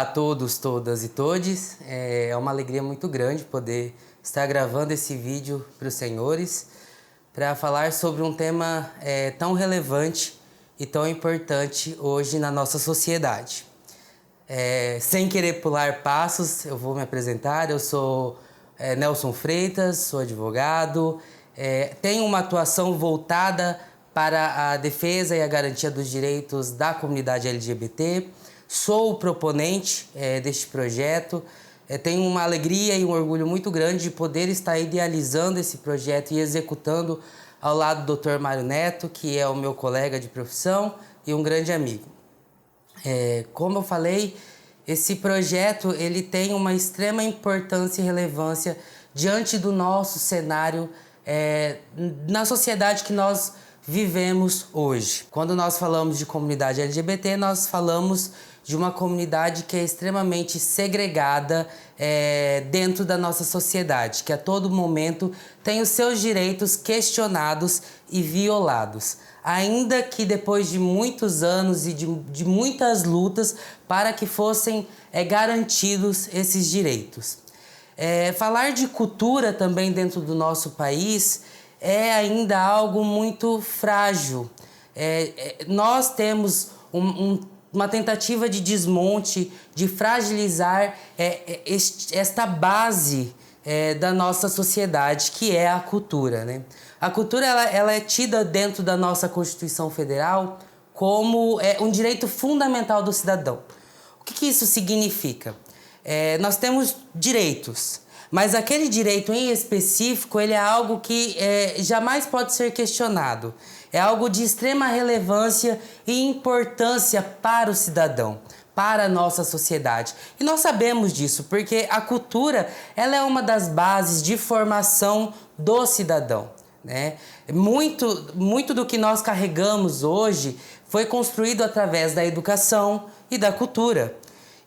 a todos, todas e todes. É uma alegria muito grande poder estar gravando esse vídeo para os senhores para falar sobre um tema tão relevante e tão importante hoje na nossa sociedade. Sem querer pular passos, eu vou me apresentar. Eu sou Nelson Freitas, sou advogado, tenho uma atuação voltada para a defesa e a garantia dos direitos da comunidade LGBT. Sou o proponente deste projeto. Tenho uma alegria e um orgulho muito grande de poder estar idealizando esse projeto e executando ao lado do Dr. Mário Neto, que é o meu colega de profissão e um grande amigo. Como eu falei, esse projeto ele tem uma extrema importância e relevância diante do nosso cenário na sociedade que nós vivemos hoje. Quando nós falamos de comunidade LGBT, nós falamos de uma comunidade que é extremamente segregada dentro da nossa sociedade, que a todo momento tem os seus direitos questionados e violados. Ainda que depois de muitos anos e de muitas lutas para que fossem garantidos esses direitos. Falar de cultura também dentro do nosso país é ainda algo muito frágil. Nós temos uma tentativa de desmonte, de fragilizar esta base da nossa sociedade, que é a cultura, né? A cultura ela é tida dentro da nossa Constituição Federal como um direito fundamental do cidadão. O que isso significa? Nós temos direitos, mas aquele direito em específico ele é algo que jamais pode ser questionado. É algo de extrema relevância e importância para o cidadão, para a nossa sociedade. E nós sabemos disso porque a cultura ela é uma das bases de formação do cidadão, né? Muito do que nós carregamos hoje foi construído através da educação e da cultura.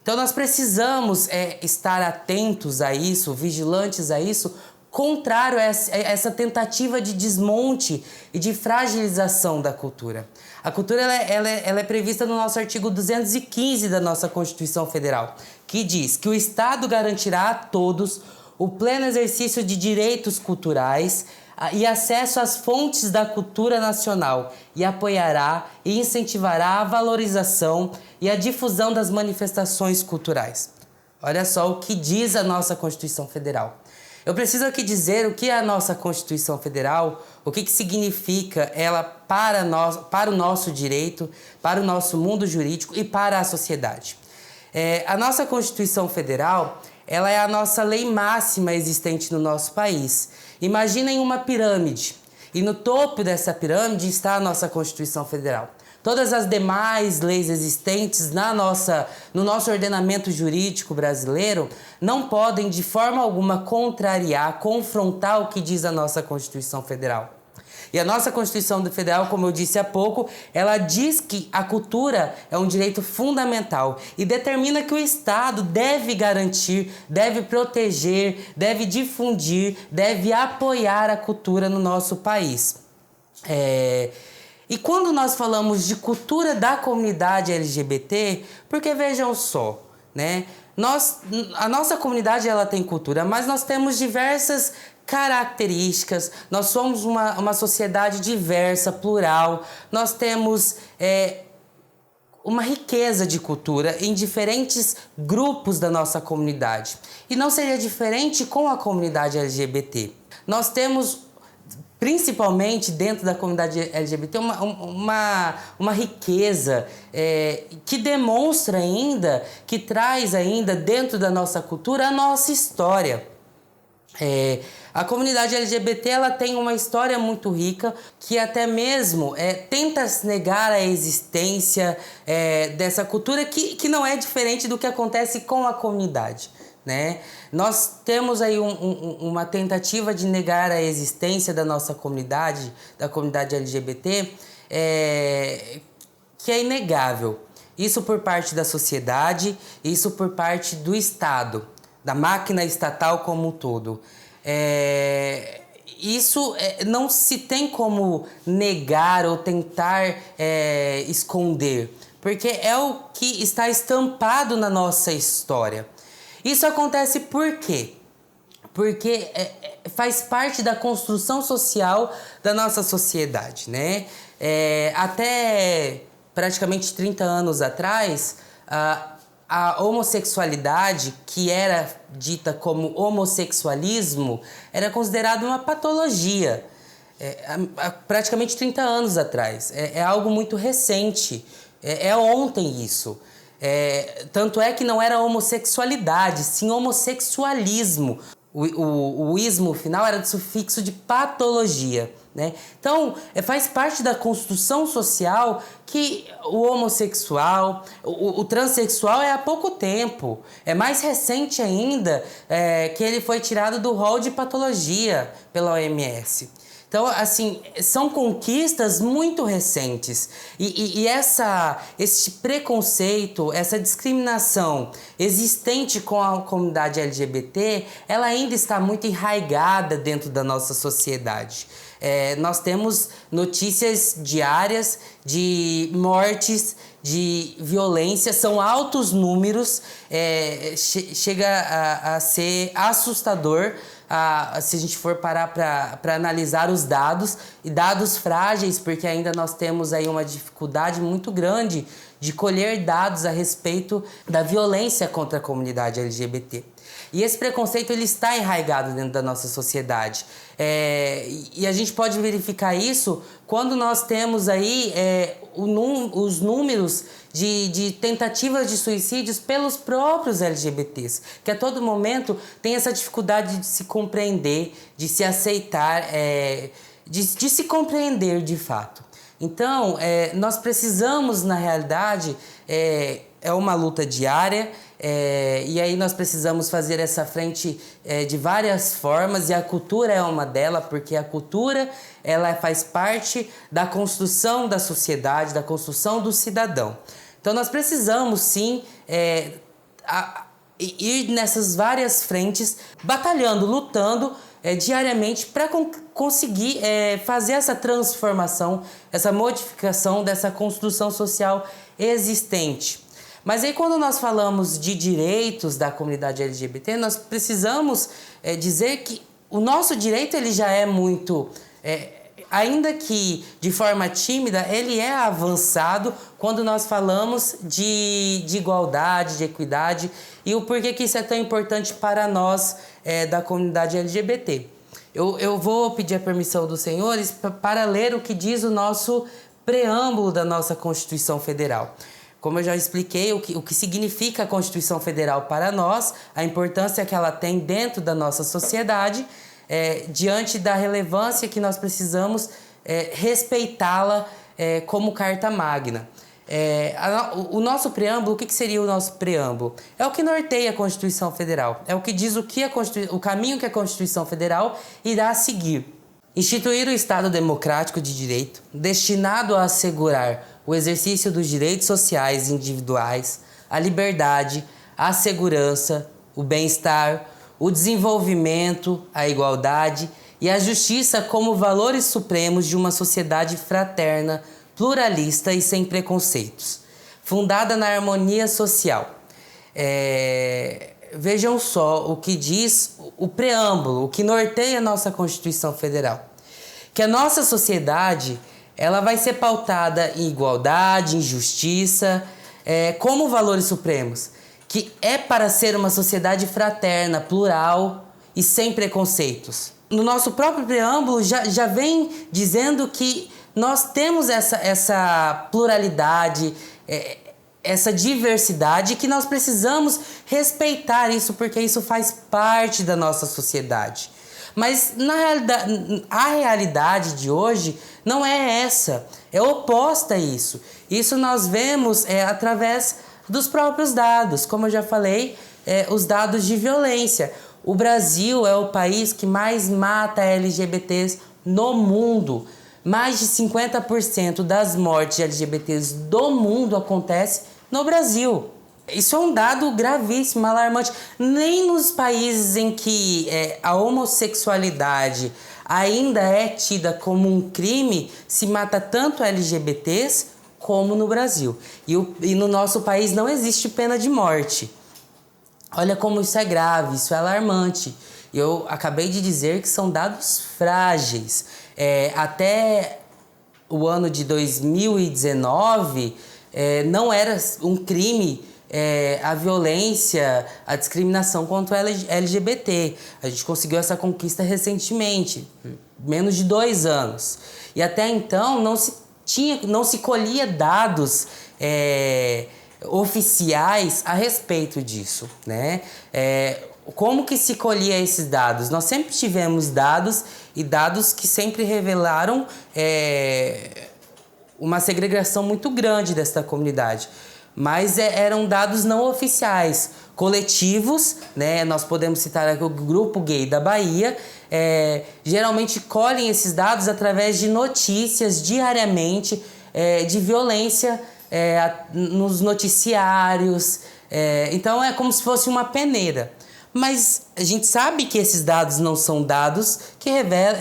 Então nós precisamos estar atentos a isso, vigilantes a isso, contrário a essa tentativa de desmonte e de fragilização da cultura. A cultura ela é prevista no nosso artigo 215 da nossa Constituição Federal, que diz que o Estado garantirá a todos o pleno exercício de direitos culturais e acesso às fontes da cultura nacional e apoiará e incentivará a valorização e a difusão das manifestações culturais. Olha só o que diz a nossa Constituição Federal. Eu preciso aqui dizer o que é a nossa Constituição Federal, o que significa ela para o nosso direito, para o nosso mundo jurídico e para a sociedade. A nossa Constituição Federal ela é a nossa lei máxima existente no nosso país. Imaginem uma pirâmide e no topo dessa pirâmide está a nossa Constituição Federal. Todas as demais leis existentes no nosso ordenamento jurídico brasileiro não podem de forma alguma contrariar, confrontar o que diz a nossa Constituição Federal. E a nossa Constituição Federal, como eu disse há pouco, ela diz que a cultura é um direito fundamental e determina que o Estado deve garantir, deve proteger, deve difundir, deve apoiar a cultura no nosso país. E quando nós falamos de cultura da comunidade LGBT, porque vejam só, né? A nossa comunidade ela tem cultura, mas nós temos diversas características, nós somos uma sociedade diversa, plural, nós temos uma riqueza de cultura em diferentes grupos da nossa comunidade. E não seria diferente com a comunidade LGBT. Nós temos principalmente dentro da comunidade LGBT, uma riqueza que demonstra ainda, que traz ainda dentro da nossa cultura a nossa história. A comunidade LGBT ela tem uma história muito rica que até mesmo tenta negar a existência dessa cultura que não é diferente do que acontece com a comunidade, né? Nós temos aí uma tentativa de negar a existência da nossa comunidade, da comunidade LGBT, que é inegável. Isso por parte da sociedade, isso por parte do Estado, da máquina estatal como um todo. Isso não se tem como negar ou tentar esconder, porque é o que está estampado na nossa história. Isso acontece por quê? Porque faz parte da construção social da nossa sociedade, né? Até praticamente 30 anos atrás, a homossexualidade, que era dita como homossexualismo, era considerada uma patologia. Há praticamente 30 anos atrás. É algo muito recente. É ontem isso. Tanto é que não era homossexualidade, sim homossexualismo. O ismo final era do sufixo de patologia, né? Então, faz parte da construção social que o homossexual, o transexual é há pouco tempo. É mais recente ainda que ele foi tirado do rol de patologia pela OMS. Então, assim, são conquistas muito recentes. E esse preconceito, essa discriminação existente com a comunidade LGBT, ela ainda está muito enraizada dentro da nossa sociedade. Nós temos notícias diárias de mortes, de violência, são altos números, chega a ser assustador. Se a gente for parar para analisar os dados, e dados frágeis, porque ainda nós temos aí uma dificuldade muito grande de colher dados a respeito da violência contra a comunidade LGBT. E esse preconceito ele está enraizado dentro da nossa sociedade. E a gente pode verificar isso quando nós temos aí os números de tentativas de suicídios pelos próprios LGBTs, que a todo momento tem essa dificuldade de se compreender, de se aceitar, de se compreender de fato. Então, nós precisamos, na realidade, é uma luta diária, e aí nós precisamos fazer essa frente de várias formas, e a cultura é uma delas, porque a cultura ela faz parte da construção da sociedade, da construção do cidadão. Então nós precisamos sim ir nessas várias frentes, batalhando, lutando diariamente para conseguir fazer essa transformação, essa modificação dessa construção social existente. Mas aí quando nós falamos de direitos da comunidade LGBT, nós precisamos dizer que o nosso direito ele já é muito, ainda que de forma tímida, ele é avançado quando nós falamos de igualdade, de equidade e o porquê que isso é tão importante para nós da comunidade LGBT. Eu vou pedir a permissão dos senhores para ler o que diz o nosso preâmbulo da nossa Constituição Federal. Como eu já expliquei, o que significa a Constituição Federal para nós, a importância que ela tem dentro da nossa sociedade, diante da relevância que nós precisamos respeitá-la como Carta Magna. O nosso preâmbulo, o que seria o nosso preâmbulo? É o que norteia a Constituição Federal, é o que diz o caminho que a Constituição Federal irá seguir. Instituir o Estado Democrático de Direito, destinado a assegurar o exercício dos direitos sociais individuais, a liberdade, a segurança, o bem-estar, o desenvolvimento, a igualdade e a justiça como valores supremos de uma sociedade fraterna, pluralista e sem preconceitos, fundada na harmonia social. Vejam só o que diz o preâmbulo, o que norteia a nossa Constituição Federal. Que a nossa sociedade ela vai ser pautada em igualdade, em justiça, como valores supremos, que é para ser uma sociedade fraterna, plural e sem preconceitos. No nosso próprio preâmbulo já vem dizendo que nós temos essa pluralidade, essa diversidade, que nós precisamos respeitar isso, porque isso faz parte da nossa sociedade. Mas a realidade de hoje não é essa, é oposta a isso. Isso nós vemos através dos próprios dados, como eu já falei, os dados de violência. O Brasil é o país que mais mata LGBTs no mundo. Mais de 50% das mortes de LGBTs do mundo acontece no Brasil. Isso é um dado gravíssimo, alarmante. Nem nos países em que a homossexualidade ainda é tida como um crime se mata tanto LGBTs como no Brasil. E no nosso país não existe pena de morte. Olha como isso é grave, isso é alarmante. Eu acabei de dizer que são dados frágeis. Até o ano de 2019, não era um crime a violência, a discriminação contra o LGBT. A gente conseguiu essa conquista recentemente, menos de 2 anos. E até então não se colhia dados oficiais a respeito disso, né? Como que se colhia esses dados? Nós sempre tivemos dados e dados que sempre revelaram uma segregação muito grande desta comunidade. Mas eram dados não oficiais, coletivos, né? Nós podemos citar aqui o Grupo Gay da Bahia, geralmente colhem esses dados através de notícias diariamente de violência nos noticiários. Então é como se fosse uma peneira. Mas a gente sabe que esses dados não são dados que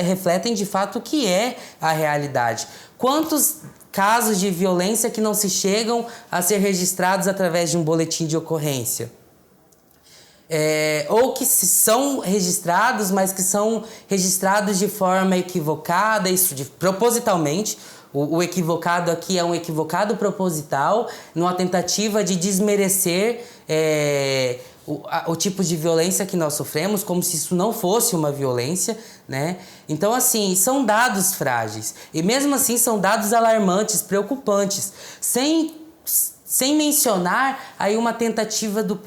refletem de fato o que é a realidade. Quantos casos de violência que não se chegam a ser registrados através de um boletim de ocorrência? Ou que são registrados, mas que são registrados de forma equivocada, propositalmente. O equivocado aqui é um equivocado proposital, numa tentativa de desmerecer o tipo de violência que nós sofremos, como se isso não fosse uma violência, né? Então, assim, são dados frágeis. E mesmo assim são dados alarmantes, preocupantes, sem mencionar aí uma tentativa dos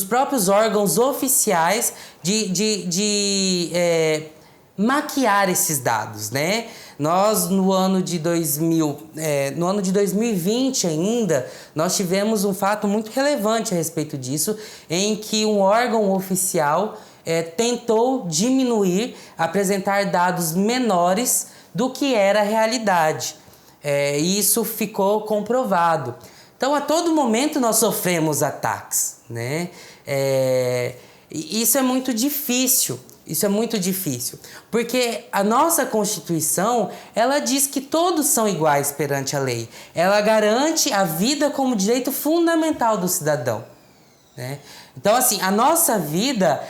próprios órgãos oficiais de maquiar esses dados, né? Nós, no ano de 2020 ainda, nós tivemos um fato muito relevante a respeito disso, em que um órgão oficial tentou diminuir, apresentar dados menores do que era a realidade. E isso ficou comprovado. Então, a todo momento nós sofremos ataques, né? E isso é muito difícil. Isso é muito difícil, porque a nossa Constituição, ela diz que todos são iguais perante a lei. Ela garante a vida como direito fundamental do cidadão, né? Então, assim, a nossa vida,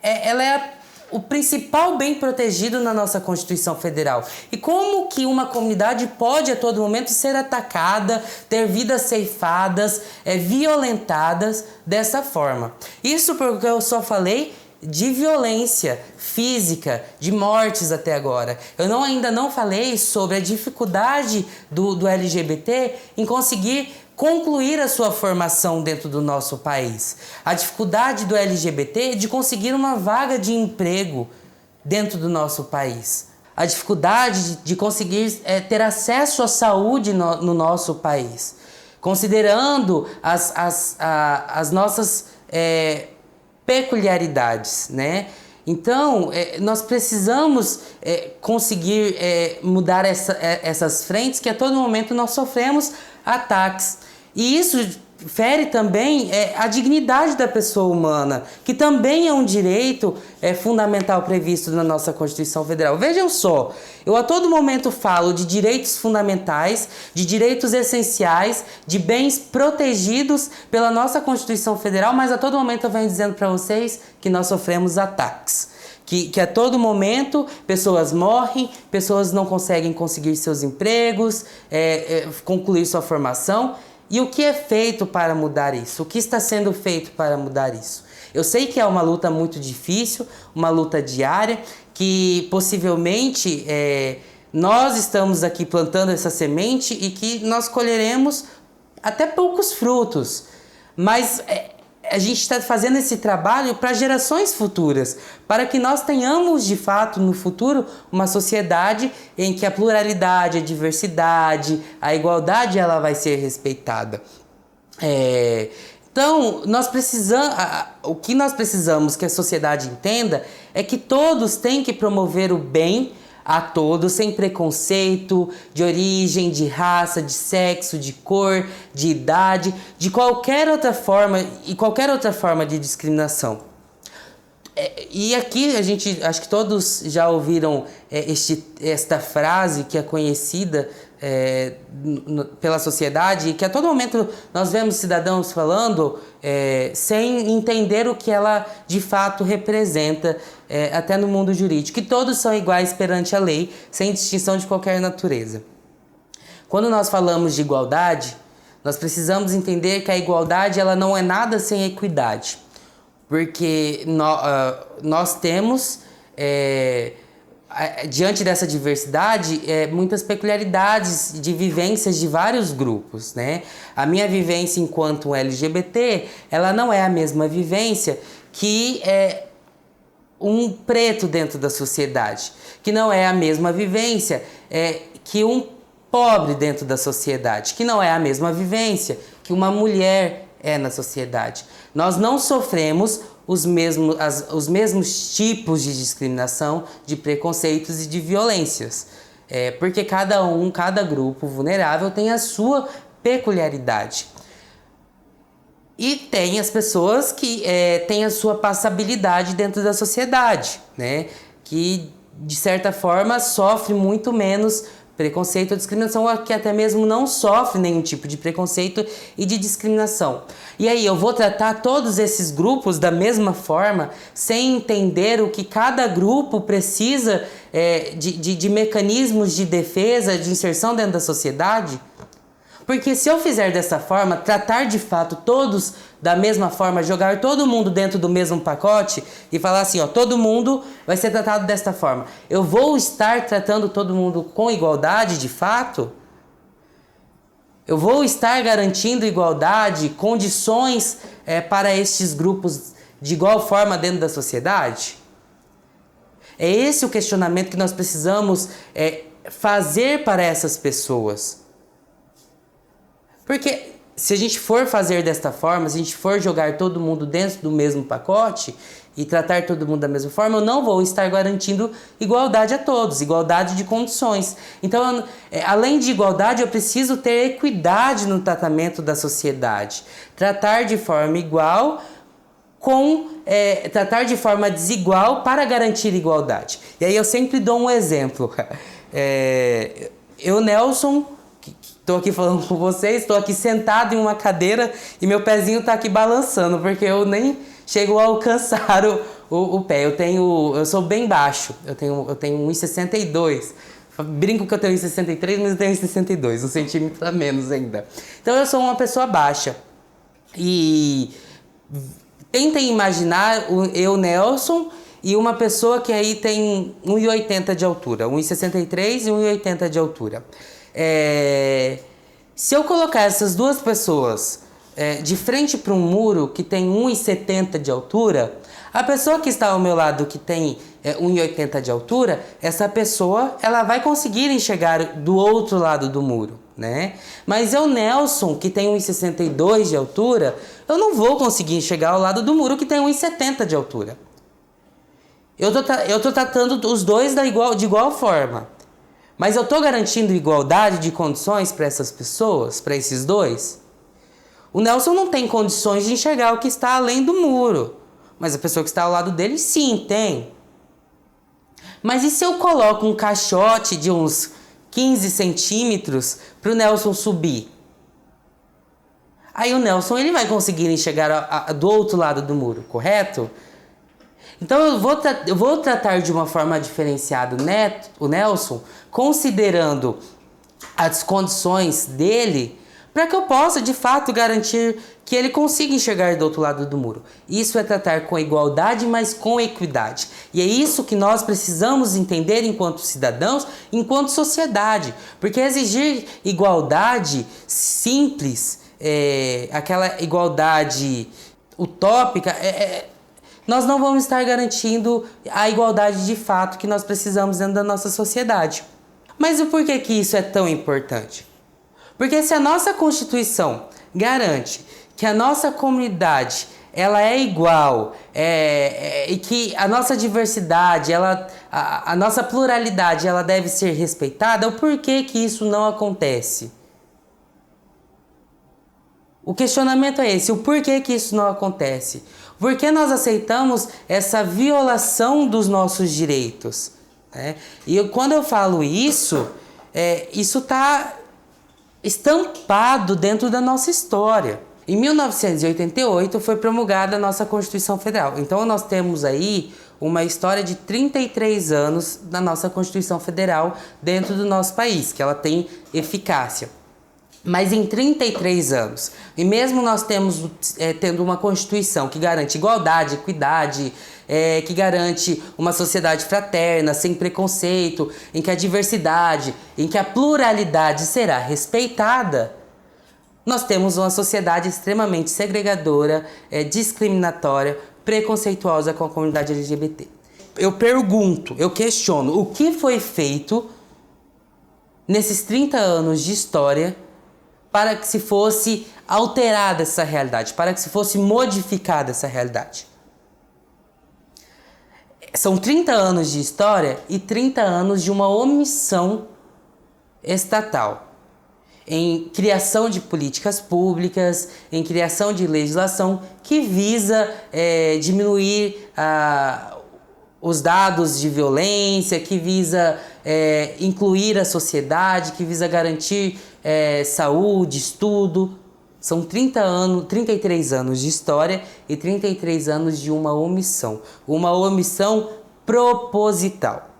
ela é o principal bem protegido na nossa Constituição Federal. E como que uma comunidade pode a todo momento ser atacada, ter vidas ceifadas, violentadas dessa forma? Isso porque eu só falei de violência física, de mortes até agora. Eu ainda não falei sobre a dificuldade do LGBT em conseguir concluir a sua formação dentro do nosso país. A dificuldade do LGBT de conseguir uma vaga de emprego dentro do nosso país. A dificuldade de conseguir ter acesso à saúde no nosso país. Considerando as nossas peculiaridades, né? Então, nós precisamos conseguir mudar essas frentes que a todo momento nós sofremos ataques. E isso fere também a dignidade da pessoa humana, que também é um direito fundamental previsto na nossa Constituição Federal. Vejam só, eu a todo momento falo de direitos fundamentais, de direitos essenciais, de bens protegidos pela nossa Constituição Federal, mas a todo momento eu venho dizendo para vocês que nós sofremos ataques. Que a todo momento pessoas morrem, pessoas não conseguir seus empregos, concluir sua formação. E o que é feito para mudar isso? O que está sendo feito para mudar isso? Eu sei que é uma luta muito difícil, uma luta diária, que possivelmente nós estamos aqui plantando essa semente e que nós colheremos até poucos frutos. Mas a gente está fazendo esse trabalho para gerações futuras, para que nós tenhamos de fato no futuro uma sociedade em que a pluralidade, a diversidade, a igualdade ela vai ser respeitada. Então, o que nós precisamos que a sociedade entenda é que todos têm que promover o bem a todos, sem preconceito de origem, de raça, de sexo, de cor, de idade, de qualquer outra forma e qualquer outra forma de discriminação. E aqui acho que todos já ouviram esta frase que é conhecida pela sociedade e que a todo momento nós vemos cidadãos falando sem entender o que ela de fato representa até no mundo jurídico, que todos são iguais perante a lei, sem distinção de qualquer natureza. Quando nós falamos de igualdade, nós precisamos entender que a igualdade ela não é nada sem equidade. Porque nós temos, diante dessa diversidade, muitas peculiaridades de vivências de vários grupos, né? A minha vivência enquanto LGBT, ela não é a mesma vivência que um preto dentro da sociedade, que não é a mesma vivência que um pobre dentro da sociedade, que não é a mesma vivência que uma mulher na sociedade. Nós não sofremos os mesmos tipos de discriminação, de preconceitos e de violências. Porque cada grupo vulnerável tem a sua peculiaridade. E tem as pessoas que têm a sua passabilidade dentro da sociedade, né? Que, de certa forma, sofre muito menos preconceito ou discriminação, ou que até mesmo não sofre nenhum tipo de preconceito e de discriminação. E aí eu vou tratar todos esses grupos da mesma forma, sem entender o que cada grupo precisa de mecanismos de defesa, de inserção dentro da sociedade? Porque se eu fizer dessa forma, tratar de fato todos da mesma forma, jogar todo mundo dentro do mesmo pacote e falar assim, ó, todo mundo vai ser tratado desta forma. Eu vou estar tratando todo mundo com igualdade de fato? Eu vou estar garantindo igualdade, condições para estes grupos de igual forma dentro da sociedade? É esse o questionamento que nós precisamos fazer para essas pessoas. Porque se a gente for fazer desta forma, se a gente for jogar todo mundo dentro do mesmo pacote e tratar todo mundo da mesma forma, eu não vou estar garantindo igualdade a todos, igualdade de condições. Então, além de igualdade, eu preciso ter equidade no tratamento da sociedade. Tratar de forma igual tratar de forma desigual para garantir igualdade. E aí eu sempre dou um exemplo. Eu, Nelson, estou aqui falando com vocês, estou aqui sentado em uma cadeira e meu pezinho está aqui balançando, porque eu nem chego a alcançar o pé. Eu sou bem baixo, eu tenho 1,62. Brinco que eu tenho 1,63, mas eu tenho 1,62, um centímetro a menos ainda. Então eu sou uma pessoa baixa. E tentem imaginar eu, Nelson, e uma pessoa que aí tem 1,80 de altura, 1,63 e 1,80 de altura. Se eu colocar essas duas pessoas de frente para um muro que tem 1,70 de altura, a pessoa que está ao meu lado que tem 1,80 de altura, essa pessoa ela vai conseguir enxergar do outro lado do muro, né? Mas eu, Nelson, que tem 1,62 de altura, eu não vou conseguir enxergar ao lado do muro que tem 1,70 de altura. Eu tô tratando os dois de igual forma. Mas eu estou garantindo igualdade de condições para essas pessoas, para esses dois? O Nelson não tem condições de enxergar o que está além do muro. Mas a pessoa que está ao lado dele, sim, tem. Mas e se eu coloco um caixote de uns 15 centímetros para o Nelson subir? Aí o Nelson ele vai conseguir enxergar do outro lado do muro, correto? Então eu vou tratar de uma forma diferenciada o Nelson, considerando as condições dele, para que eu possa de fato garantir que ele consiga enxergar do outro lado do muro. Isso é tratar com igualdade, mas com equidade. E é isso que nós precisamos entender enquanto cidadãos, enquanto sociedade. Porque exigir igualdade simples, aquela igualdade utópica, nós não vamos estar garantindo a igualdade de fato que nós precisamos dentro da nossa sociedade. Mas o porquê que isso é tão importante? Porque se a nossa Constituição garante que a nossa comunidade ela é igual e que a nossa diversidade, a nossa pluralidade ela deve ser respeitada, o porquê que isso não acontece? O questionamento é esse, o porquê que isso não acontece? Por que nós aceitamos essa violação dos nossos direitos? Né? E quando eu falo isso, isso está estampado dentro da nossa história. Em 1988 foi promulgada a nossa Constituição Federal. Então nós temos aí uma história de 33 anos da nossa Constituição Federal dentro do nosso país, que ela tem eficácia. Mas em 33 anos, e mesmo nós tendo uma Constituição que garante igualdade, equidade, que garante uma sociedade fraterna, sem preconceito, em que a diversidade, em que a pluralidade será respeitada, nós temos uma sociedade extremamente segregadora, discriminatória, preconceituosa com a comunidade LGBT. Eu pergunto, eu questiono, o que foi feito nesses 30 anos de história para que se fosse alterada essa realidade, para que se fosse modificada essa realidade? São 30 anos de história e 30 anos de uma omissão estatal em criação de políticas públicas, em criação de legislação que visa diminuir os dados de violência, que visa incluir a sociedade, que visa garantir saúde, estudo. São 33 anos de história e 33 anos de uma omissão proposital.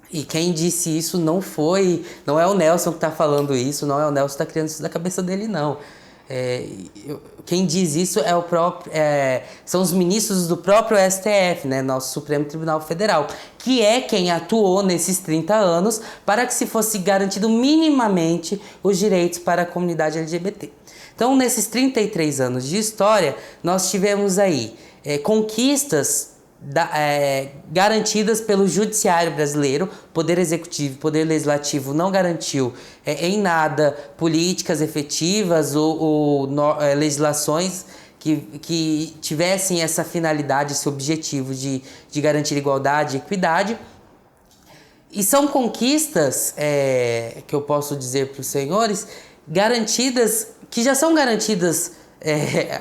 E quem disse isso não é o Nelson que está falando isso, não é o Nelson que está criando isso da cabeça dele, não. Quem diz isso são os ministros do próprio STF, né, nosso Supremo Tribunal Federal, que é quem atuou nesses 30 anos para que se fosse garantido minimamente os direitos para a comunidade LGBT. Então, nesses 33 anos de história, nós tivemos aí conquistas garantidas pelo judiciário brasileiro. Poder executivo, poder legislativo não garantiu em nada políticas efetivas ou legislações que tivessem essa finalidade, esse objetivo de garantir igualdade e equidade. E são conquistas que eu posso dizer para os senhores, que já são garantidas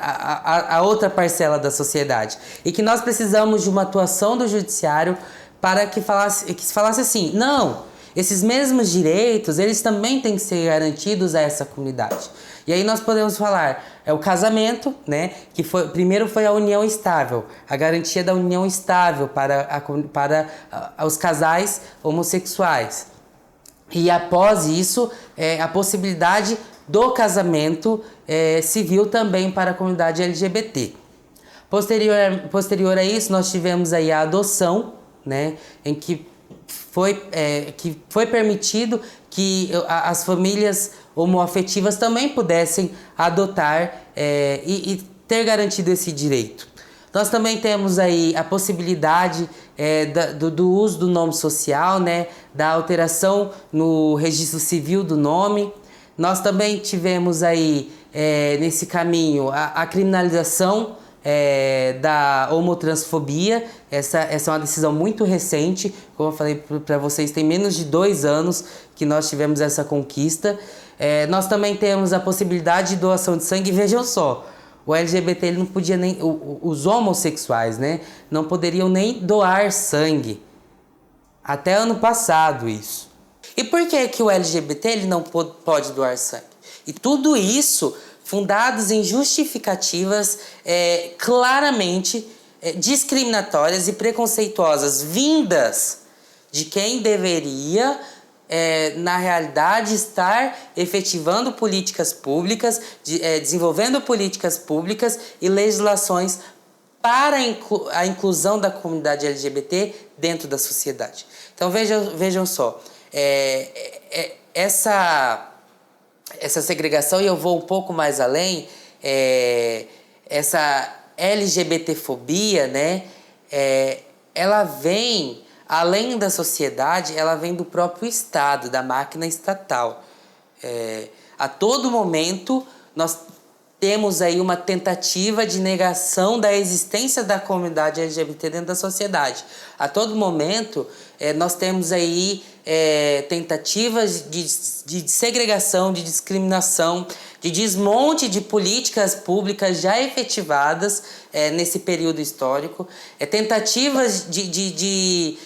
a outra parcela da sociedade, e que nós precisamos de uma atuação do judiciário para que se falasse assim, não, esses mesmos direitos, eles também têm que ser garantidos a essa comunidade. E aí nós podemos falar, o casamento, né, que primeiro foi a união estável, a garantia da união estável para os casais homossexuais. E após isso, a possibilidade do casamento civil também para a comunidade LGBT. Posterior a isso, nós tivemos aí a adoção, né, em que foi permitido que as famílias homoafetivas também pudessem adotar e ter garantido esse direito. Nós também temos aí a possibilidade do uso do nome social, né, da alteração no registro civil do nome. Nós também tivemos aí, nesse caminho, a criminalização da homotransfobia. Essa é uma decisão muito recente, como eu falei para vocês, tem menos de 2 anos que nós tivemos essa conquista. Nós também temos a possibilidade de doação de sangue. Vejam só, o LGBT ele não podia nem, os homossexuais, né, não poderiam nem doar sangue. Até ano passado isso. E por que o LGBT ele não pode doar sangue? E tudo isso fundados em justificativas claramente discriminatórias e preconceituosas, vindas de quem deveria, na realidade, estar efetivando políticas públicas, desenvolvendo políticas públicas e legislações para a inclusão da comunidade LGBT dentro da sociedade. Então vejam só, essa segregação, e eu vou um pouco mais além, essa LGBTfobia, né, ela vem, além da sociedade, ela vem do próprio Estado, da máquina estatal. A todo momento, nós temos aí uma tentativa de negação da existência da comunidade LGBT dentro da sociedade. A todo momento, nós temos aí tentativas de segregação, de discriminação, de desmonte de políticas públicas já efetivadas nesse período histórico, tentativas de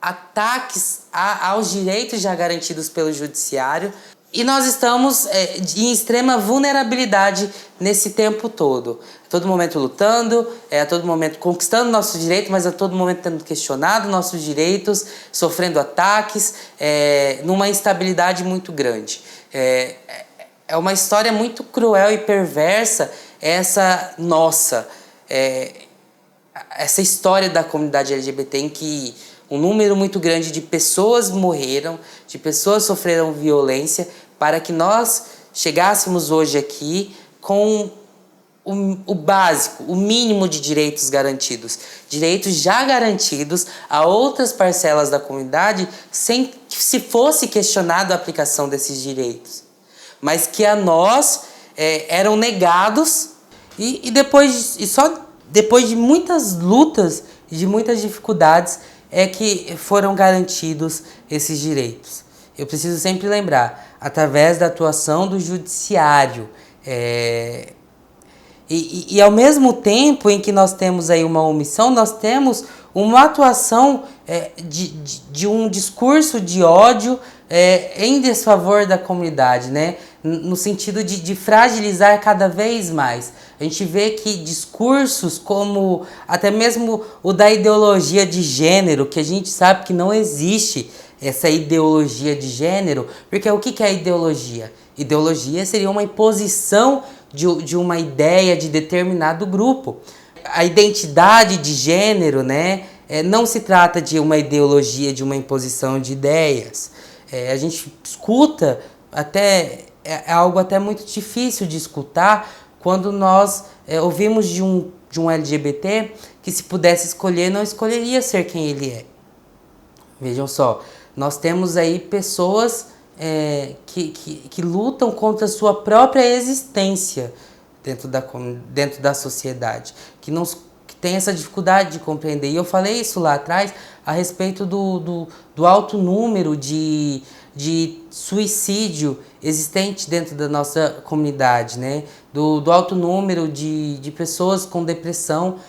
ataques aos direitos já garantidos pelo judiciário. E nós estamos em extrema vulnerabilidade nesse tempo todo. A todo momento lutando, a todo momento conquistando nossos direitos, mas a todo momento tendo questionado nossos direitos, sofrendo ataques, numa instabilidade muito grande. É uma história muito cruel e perversa essa nossa, essa história da comunidade LGBT em que um número muito grande de pessoas morreram, de pessoas sofreram violência, para que nós chegássemos hoje aqui com o básico, o mínimo de direitos garantidos. Direitos já garantidos a outras parcelas da comunidade sem que se fosse questionado a aplicação desses direitos. Mas que a nós eram negados e só depois de muitas lutas e de muitas dificuldades é que foram garantidos esses direitos. Eu preciso sempre lembrar, através da atuação do judiciário. E ao mesmo tempo em que nós temos aí uma omissão, nós temos uma atuação de um discurso de ódio em desfavor da comunidade, né? No sentido de fragilizar cada vez mais. A gente vê que discursos como até mesmo o da ideologia de gênero, que a gente sabe que não existe essa ideologia de gênero, porque o que é ideologia? Ideologia seria uma imposição de uma ideia de determinado grupo. A identidade de gênero, né, não se trata de uma ideologia, de uma imposição de ideias. A gente escuta, é algo até muito difícil de escutar, quando nós ouvimos de um LGBT que, se pudesse escolher, não escolheria ser quem ele é. Vejam só, nós temos aí pessoas que lutam contra a sua própria existência dentro da sociedade, que tem essa dificuldade de compreender. E eu falei isso lá atrás a respeito do alto número de suicídio existente dentro da nossa comunidade, né? Do alto número de pessoas com depressão,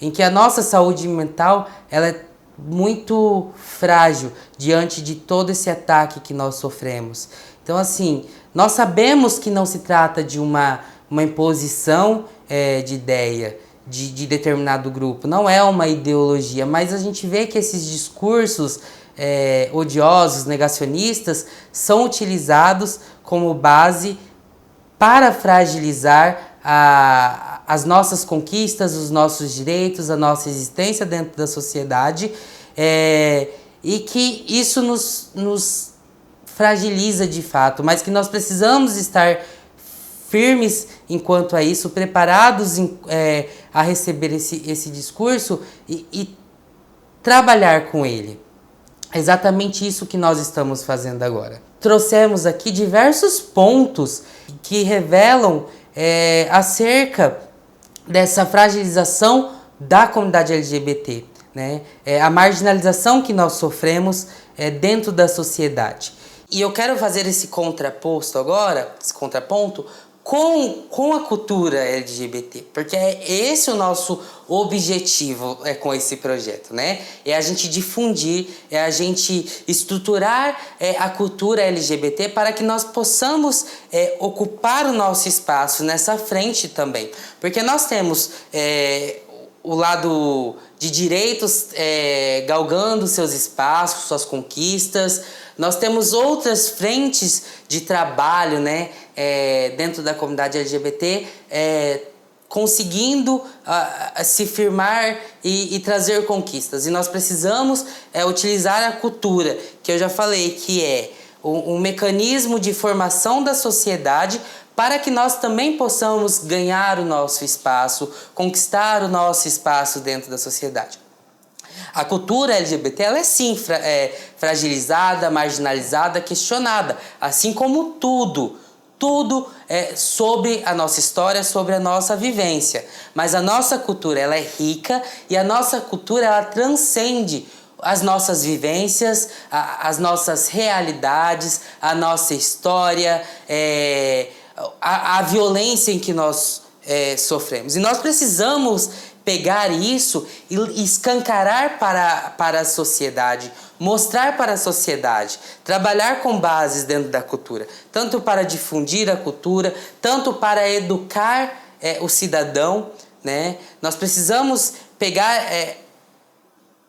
em que a nossa saúde mental ela é muito frágil diante de todo esse ataque que nós sofremos. Então, assim, nós sabemos que não se trata de uma imposição de ideia de determinado grupo, não é uma ideologia, mas a gente vê que esses discursos odiosos, negacionistas, são utilizados como base para fragilizar as nossas conquistas, os nossos direitos, a nossa existência dentro da sociedade, e que isso nos fragiliza de fato, mas que nós precisamos estar firmes enquanto a isso, preparados a receber esse discurso e trabalhar com ele. É exatamente isso que nós estamos fazendo agora. Trouxemos aqui diversos pontos que revelam acerca dessa fragilização da comunidade LGBT, né? A marginalização que nós sofremos dentro da sociedade. E eu quero fazer esse contraposto agora, esse contraponto, com a cultura LGBT, porque é esse o nosso objetivo com esse projeto, né? É a gente difundir, é a gente estruturar a cultura LGBT para que nós possamos ocupar o nosso espaço nessa frente também. Porque nós temos o lado de direitos galgando seus espaços, suas conquistas. Nós temos outras frentes de trabalho, né, dentro da comunidade LGBT, conseguindo se firmar e trazer conquistas. E nós precisamos utilizar a cultura, que eu já falei, que é um mecanismo de formação da sociedade para que nós também possamos ganhar o nosso espaço, conquistar o nosso espaço dentro da sociedade. A cultura LGBT, ela é sim fragilizada, marginalizada, questionada, assim como tudo sobre a nossa história, sobre a nossa vivência. Mas a nossa cultura, ela é rica e a nossa cultura, ela transcende as nossas vivências, as nossas realidades, a nossa história, a violência em que nós sofremos. E nós precisamos pegar isso e escancarar para a sociedade, mostrar para a sociedade, trabalhar com bases dentro da cultura, tanto para difundir a cultura, tanto para educar o cidadão, né? Nós precisamos pegar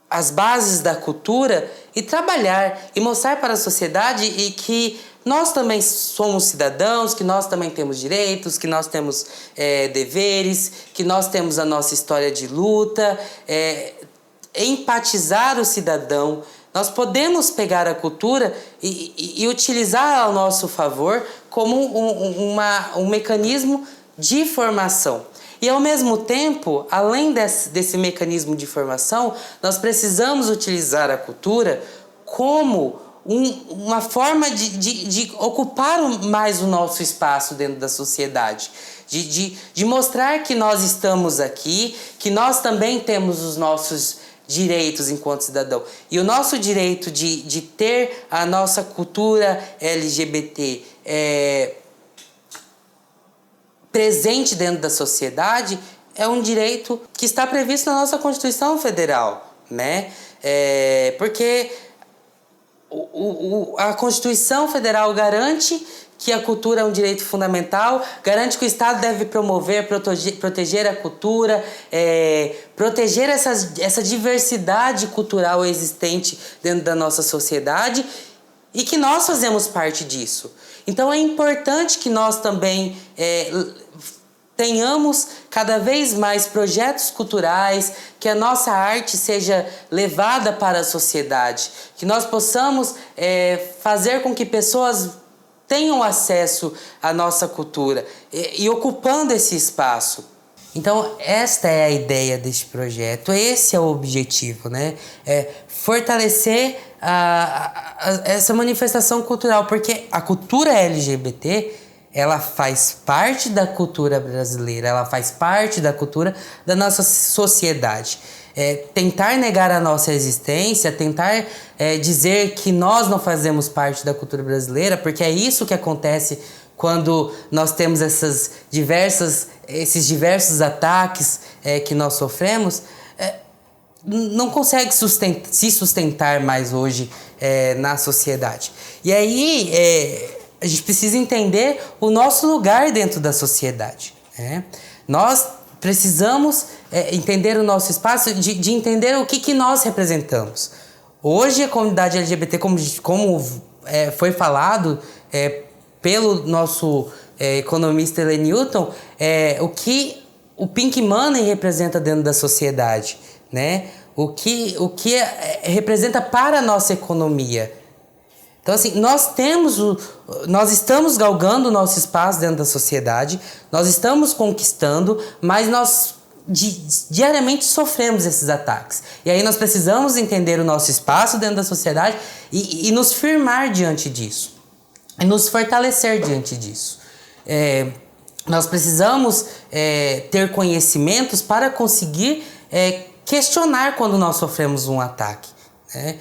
as bases da cultura e trabalhar e mostrar para a sociedade e que nós também somos cidadãos, que nós também temos direitos, que nós temos deveres, que nós temos a nossa história de luta, empatizar o cidadão. Nós podemos pegar a cultura e utilizar ao nosso favor como um mecanismo de formação. E, ao mesmo tempo, além desse mecanismo de formação, nós precisamos utilizar a cultura como uma forma de ocupar mais o nosso espaço dentro da sociedade. De mostrar que nós estamos aqui, que nós também temos os nossos direitos enquanto cidadão. E o nosso direito de ter a nossa cultura LGBT presente dentro da sociedade é um direito que está previsto na nossa Constituição Federal, né? Porque a Constituição Federal garante que a cultura é um direito fundamental, garante que o Estado deve promover, proteger a cultura, proteger essa diversidade cultural existente dentro da nossa sociedade e que nós fazemos parte disso. Então é importante que nós também tenhamos cada vez mais projetos culturais, que a nossa arte seja levada para a sociedade, que nós possamos fazer com que pessoas tenham acesso à nossa cultura e ocupando esse espaço. Então, esta é a ideia deste projeto, esse é o objetivo, né? Fortalecer essa manifestação cultural, porque a cultura LGBT, ela faz parte da cultura brasileira, ela faz parte da cultura da nossa sociedade. Tentar negar a nossa existência, tentar dizer que nós não fazemos parte da cultura brasileira, porque é isso que acontece quando nós temos esses diversos ataques que nós sofremos, não consegue se sustentar mais hoje na sociedade. E aí a gente precisa entender o nosso lugar dentro da sociedade, né? Nós precisamos entender o nosso espaço, de entender o que nós representamos. Hoje a comunidade LGBT, como foi falado pelo nosso economista Helene Newton, o que o Pink Money representa dentro da sociedade, né? O que representa para a nossa economia. Então, assim, nós estamos galgando o nosso espaço dentro da sociedade, nós estamos conquistando, mas nós diariamente sofremos esses ataques. E aí nós precisamos entender o nosso espaço dentro da sociedade e nos firmar diante disso, e nos fortalecer diante disso. Nós precisamos ter conhecimentos para conseguir questionar quando nós sofremos um ataque, né?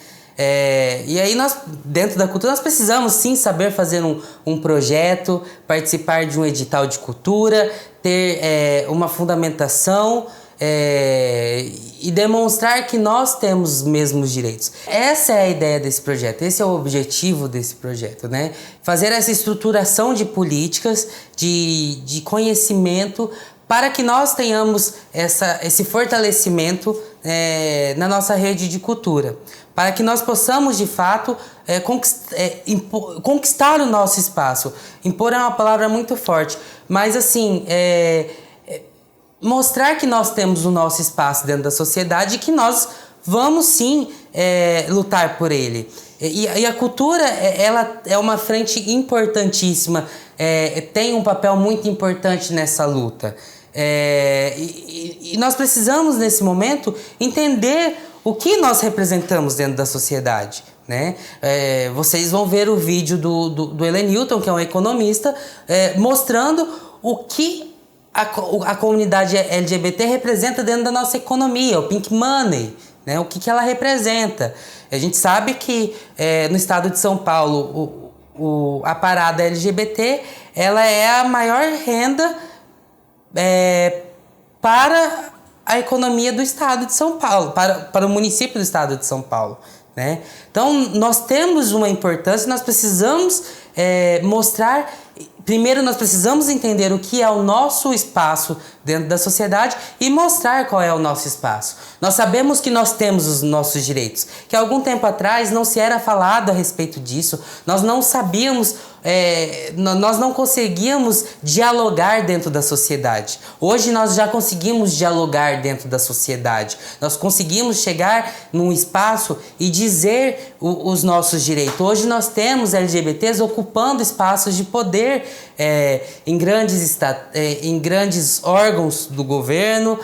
E aí nós, dentro da cultura, nós precisamos sim saber fazer um projeto, participar de um edital de cultura, ter uma fundamentação e demonstrar que nós temos os mesmos direitos. Essa é a ideia desse projeto, esse é o objetivo desse projeto, né? Fazer essa estruturação de políticas, de conhecimento, para que nós tenhamos esse fortalecimento na nossa rede de cultura, para que nós possamos, de fato, conquistar o nosso espaço. Impor é uma palavra muito forte, mas assim, mostrar que nós temos o nosso espaço dentro da sociedade e que nós vamos sim lutar por ele. E a cultura, ela é uma frente importantíssima, tem um papel muito importante nessa luta. E nós precisamos, nesse momento, entender o que nós representamos dentro da sociedade, né? Vocês vão ver o vídeo do Helene Newton, que é um economista, mostrando o que a comunidade LGBT representa dentro da nossa economia, o Pink Money, né? O que ela representa. A gente sabe que no estado de São Paulo a parada LGBT ela é a maior renda para a economia do estado de São Paulo, para o município do estado de São Paulo, né? Então, nós temos uma importância, nós precisamos mostrar. Primeiro, nós precisamos entender o que é o nosso espaço dentro da sociedade e mostrar qual é o nosso espaço. Nós sabemos que nós temos os nossos direitos, que há algum tempo atrás não se era falado a respeito disso, nós não sabíamos, nós não conseguíamos dialogar dentro da sociedade. Hoje nós já conseguimos dialogar dentro da sociedade, nós conseguimos chegar num espaço e dizer os nossos direitos. Hoje nós temos LGBTs ocupando espaços de poder em grandes órgãos do governo,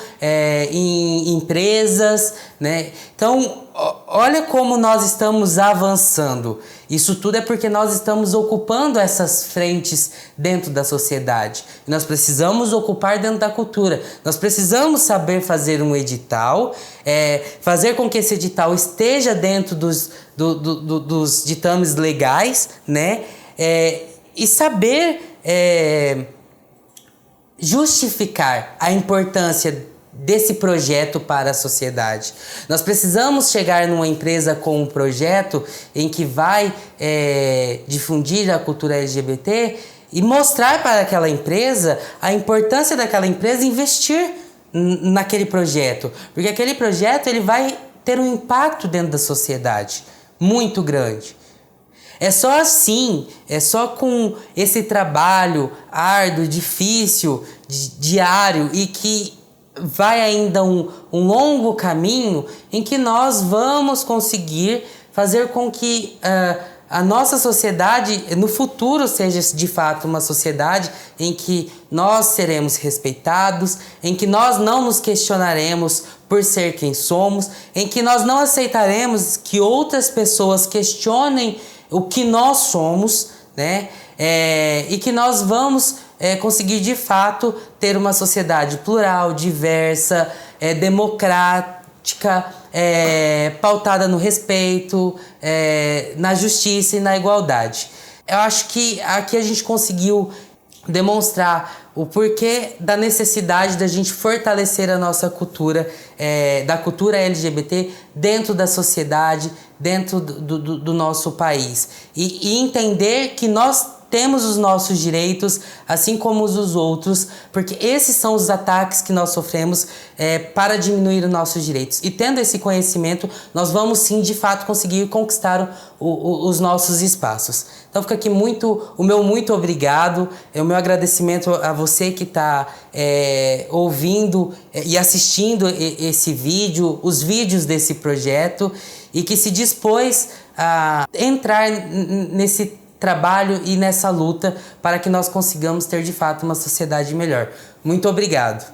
em empresas, né? Então, olha como nós estamos avançando. Isso tudo é porque nós estamos ocupando essas frentes dentro da sociedade. Nós precisamos ocupar dentro da cultura. Nós precisamos saber fazer um edital, fazer com que esse edital esteja dentro dos ditames legais, né? E saber justificar a importância desse projeto para a sociedade. Nós precisamos chegar numa empresa com um projeto em que vai difundir a cultura LGBT e mostrar para aquela empresa a importância daquela empresa investir naquele projeto, porque aquele projeto ele vai ter um impacto dentro da sociedade muito grande. É só assim, é só com esse trabalho árduo, difícil, diário e que vai ainda um longo caminho em que nós vamos conseguir fazer com que a nossa sociedade no futuro seja de fato uma sociedade em que nós seremos respeitados, em que nós não nos questionaremos por ser quem somos, em que nós não aceitaremos que outras pessoas questionem o que nós somos, né? E que nós vamos conseguir de fato ter uma sociedade plural, diversa, democrática, pautada no respeito, na justiça e na igualdade. Eu acho que aqui a gente conseguiu demonstrar o porquê da necessidade da gente fortalecer a nossa cultura, da cultura LGBT dentro da sociedade, dentro do nosso país. E entender que nós temos os nossos direitos, assim como os outros, porque esses são os ataques que nós sofremos para diminuir os nossos direitos. E tendo esse conhecimento, nós vamos sim, de fato, conseguir conquistar os nossos espaços. Então fica aqui o meu muito obrigado, o meu agradecimento a você que está ouvindo e assistindo esse vídeo, os vídeos desse projeto, e que se dispôs a entrar nesse trabalho e nessa luta para que nós consigamos ter de fato uma sociedade melhor. Muito obrigado.